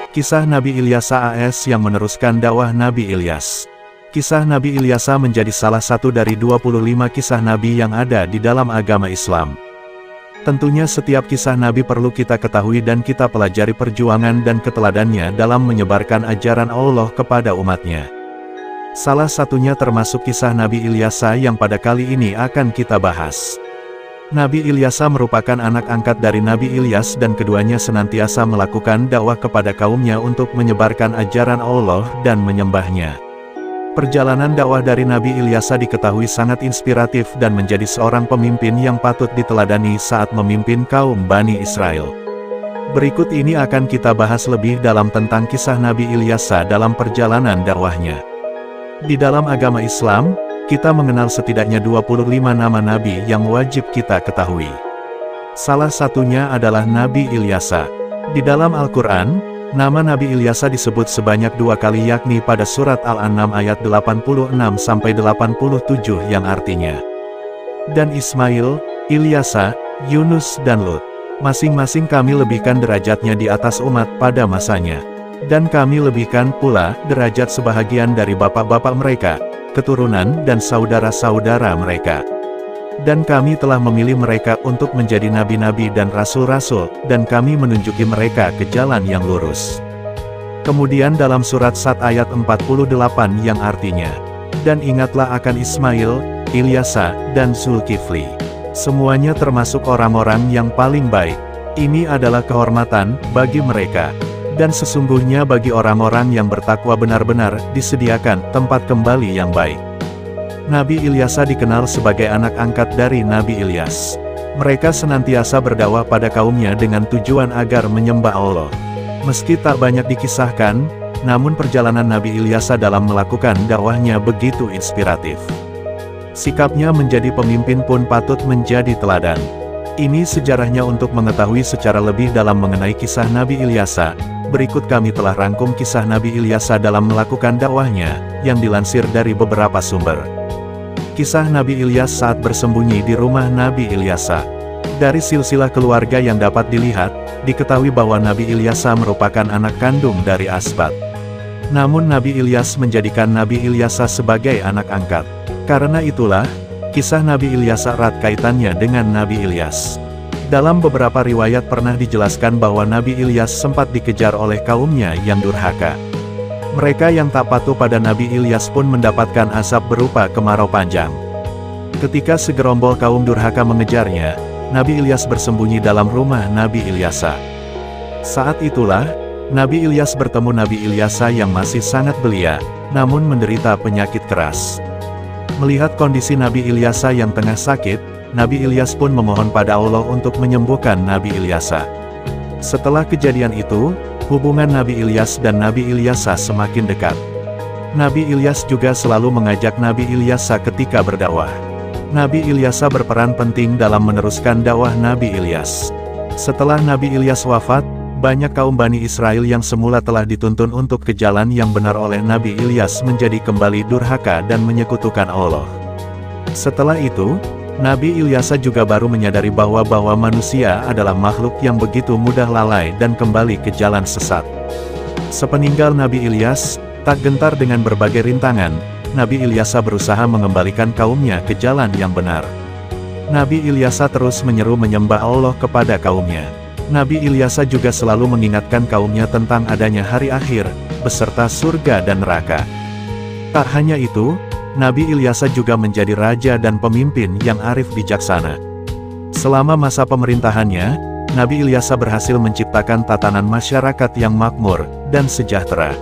Kisah Nabi Ilyasa AS yang meneruskan dakwah Nabi Ilyas. Kisah Nabi Ilyasa menjadi salah satu dari 25 kisah Nabi yang ada di dalam agama Islam. Tentunya setiap kisah Nabi perlu kita ketahui dan kita pelajari perjuangan dan keteladannya dalam menyebarkan ajaran Allah kepada umatnya. Salah satunya termasuk kisah Nabi Ilyasa yang pada kali ini akan kita bahas. Nabi Ilyasa merupakan anak angkat dari Nabi Ilyas dan keduanya senantiasa melakukan dakwah kepada kaumnya untuk menyebarkan ajaran Allah dan menyembahnya. Perjalanan dakwah dari Nabi Ilyasa diketahui sangat inspiratif dan menjadi seorang pemimpin yang patut diteladani saat memimpin kaum Bani Israel. Berikut ini akan kita bahas lebih dalam tentang kisah Nabi Ilyasa dalam perjalanan dakwahnya. Di dalam agama Islam, kita mengenal setidaknya 25 nama Nabi yang wajib kita ketahui. Salah satunya adalah Nabi Ilyasa. Di dalam Al-Quran, nama Nabi Ilyasa disebut sebanyak 2 kali yakni pada surat Al-An'am ayat 86-87 yang artinya, dan Ismail, Ilyasa, Yunus dan Lut. Masing-masing kami lebihkan derajatnya di atas umat pada masanya. Dan kami lebihkan pula derajat sebahagian dari bapak-bapak mereka, keturunan dan saudara-saudara mereka. Dan kami telah memilih mereka untuk menjadi nabi-nabi dan rasul-rasul, dan kami menunjuki mereka ke jalan yang lurus. Kemudian dalam surat Sad ayat 48 yang artinya, dan ingatlah akan Ismail, Ilyasa, dan Zulkifli. Semuanya termasuk orang-orang yang paling baik. Ini adalah kehormatan bagi mereka. Dan sesungguhnya bagi orang-orang yang bertakwa benar-benar disediakan tempat kembali yang baik. Nabi Ilyasa dikenal sebagai anak angkat dari Nabi Ilyas. Mereka senantiasa berdakwah pada kaumnya dengan tujuan agar menyembah Allah. Meski tak banyak dikisahkan, namun perjalanan Nabi Ilyasa dalam melakukan dakwahnya begitu inspiratif. Sikapnya menjadi pemimpin pun patut menjadi teladan. Ini sejarahnya. Untuk mengetahui secara lebih dalam mengenai kisah Nabi Ilyasa, berikut kami telah rangkum kisah Nabi Ilyasa dalam melakukan dakwahnya, yang dilansir dari beberapa sumber. Kisah Nabi Ilyas saat bersembunyi di rumah Nabi Ilyasa. Dari silsilah keluarga yang dapat dilihat, diketahui bahwa Nabi Ilyasa merupakan anak kandung dari Asbat. Namun Nabi Ilyas menjadikan Nabi Ilyasa sebagai anak angkat. Karena itulah, kisah Nabi Ilyasa erat kaitannya dengan Nabi Ilyas. Dalam beberapa riwayat pernah dijelaskan bahwa Nabi Ilyas sempat dikejar oleh kaumnya yang durhaka. Mereka yang tak patuh pada Nabi Ilyas pun mendapatkan azab berupa kemarau panjang. Ketika segerombol kaum durhaka mengejarnya, Nabi Ilyas bersembunyi dalam rumah Nabi Ilyasa. Saat itulah, Nabi Ilyas bertemu Nabi Ilyasa yang masih sangat belia, namun menderita penyakit keras. Melihat kondisi Nabi Ilyasa yang tengah sakit, Nabi Ilyas pun memohon pada Allah untuk menyembuhkan Nabi Ilyasa. Setelah kejadian itu, hubungan Nabi Ilyas dan Nabi Ilyasa semakin dekat. Nabi Ilyas juga selalu mengajak Nabi Ilyasa ketika berdakwah. Nabi Ilyasa berperan penting dalam meneruskan dakwah Nabi Ilyas. Setelah Nabi Ilyas wafat, banyak kaum Bani Israel yang semula telah dituntun untuk ke jalan yang benar oleh Nabi Ilyas menjadi kembali durhaka dan menyekutukan Allah. Setelah itu, Nabi Ilyasa juga baru menyadari bahwa manusia adalah makhluk yang begitu mudah lalai dan kembali ke jalan sesat. Sepeninggal Nabi Ilyas, tak gentar dengan berbagai rintangan, Nabi Ilyasa berusaha mengembalikan kaumnya ke jalan yang benar. Nabi Ilyasa terus menyeru menyembah Allah kepada kaumnya. Nabi Ilyasa juga selalu mengingatkan kaumnya tentang adanya hari akhir, beserta surga dan neraka. Tak hanya itu, Nabi Ilyasa juga menjadi raja dan pemimpin yang arif bijaksana. Selama masa pemerintahannya, Nabi Ilyasa berhasil menciptakan tatanan masyarakat yang makmur dan sejahtera.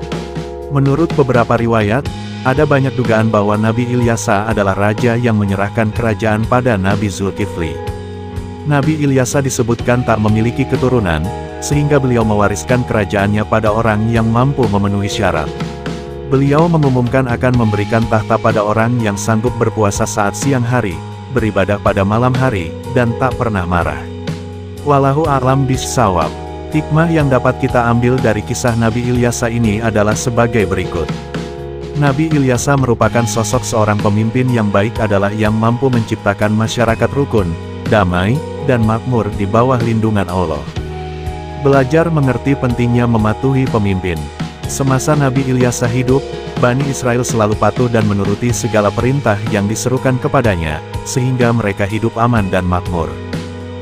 Menurut beberapa riwayat, ada banyak dugaan bahwa Nabi Ilyasa adalah raja yang menyerahkan kerajaan pada Nabi Zulkifli. Nabi Ilyasa disebutkan tak memiliki keturunan, sehingga beliau mewariskan kerajaannya pada orang yang mampu memenuhi syarat. Beliau mengumumkan akan memberikan tahta pada orang yang sanggup berpuasa saat siang hari, beribadah pada malam hari, dan tak pernah marah. Wallahu a'lam bishawab. Hikmah yang dapat kita ambil dari kisah Nabi Ilyasa ini adalah sebagai berikut. Nabi Ilyasa merupakan sosok seorang pemimpin yang baik adalah yang mampu menciptakan masyarakat rukun, damai, dan makmur di bawah lindungan Allah. Belajar mengerti pentingnya mematuhi pemimpin. Semasa Nabi Ilyasa hidup, Bani Israel selalu patuh dan menuruti segala perintah yang diserukan kepadanya, sehingga mereka hidup aman dan makmur.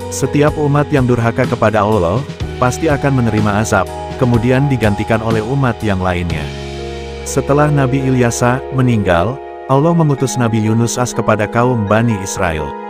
Setiap umat yang durhaka kepada Allah, pasti akan menerima azab, kemudian digantikan oleh umat yang lainnya. Setelah Nabi Ilyasa meninggal, Allah mengutus Nabi Yunus kepada kaum Bani Israel.